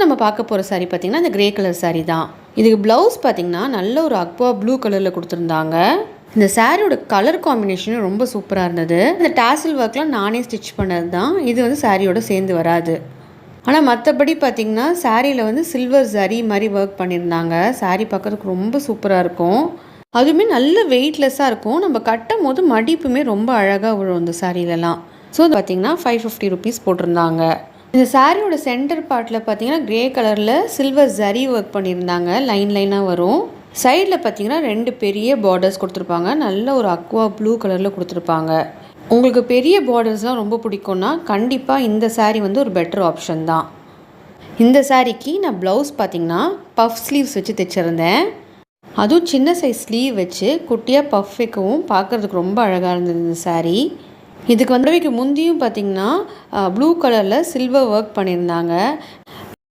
நம்ம பார்க்க போகிற சாரீ பார்த்திங்கன்னா இந்த கிரே கலர் சாரீ தான். இதுக்கு ப்ளவுஸ் பார்த்திங்கன்னா நல்ல ஒரு அக்வா ப்ளூ கலரில் கொடுத்துருந்தாங்க. இந்த சாரியோட கலர் காம்பினேஷனும் ரொம்ப சூப்பராக இருந்தது. இந்த டாசில் ஒர்க்லாம் நானே ஸ்டிச் பண்ணது தான். இது வந்து சாரியோட சேர்ந்து வராது. ஆனால் மற்றபடி பார்த்திங்கன்னா சாரியில் வந்து சில்வர் ஜரி மாதிரி ஒர்க் பண்ணியிருந்தாங்க. சாரீ பார்க்குறதுக்கு ரொம்ப சூப்பராக இருக்கும். அதுவுமே நல்ல வெயிட்லெஸ்ஸாக இருக்கும். நம்ம கட்டும் போது மடிப்புமே ரொம்ப அழகாக விழும் இந்த சாரீலலாம். ஸோ பார்த்திங்கன்னா 550 ருபீஸ் போட்டிருந்தாங்க. இந்த சாரியோட சென்டர் பார்ட்டில் பார்த்தீங்கன்னா கிரே கலரில் சில்வர் ஜரி ஒர்க் பண்ணியிருந்தாங்க. லைன் லைனாக வரும். சைடில் பார்த்தீங்கன்னா 2 பெரிய பார்டர்ஸ் கொடுத்துருப்பாங்க. நல்ல ஒரு அக்வா ப்ளூ கலரில் கொடுத்துருப்பாங்க. உங்களுக்கு பெரிய பார்டர்ஸ்லாம் ரொம்ப பிடிக்கும்னா கண்டிப்பாக இந்த சாரீ வந்து ஒரு பெட்டர் ஆப்ஷன் தான். இந்த சாரீக்கு நான் ப்ளவுஸ் பார்த்தீங்கன்னா பஃப் ஸ்லீவ்ஸ் வச்சு தைச்சிருந்தேன். அதுவும் சின்ன சைஸ் ஸ்லீவ் வச்சு குட்டியாக பஃப் வைக்கவும் பார்க்குறதுக்கு ரொம்ப அழகாக இருந்தது இந்த சாரீ. இதுக்கு முந்தியும் பார்த்திங்கன்னா ப்ளூ கலரில் சில்வர் ஒர்க் பண்ணியிருந்தாங்க.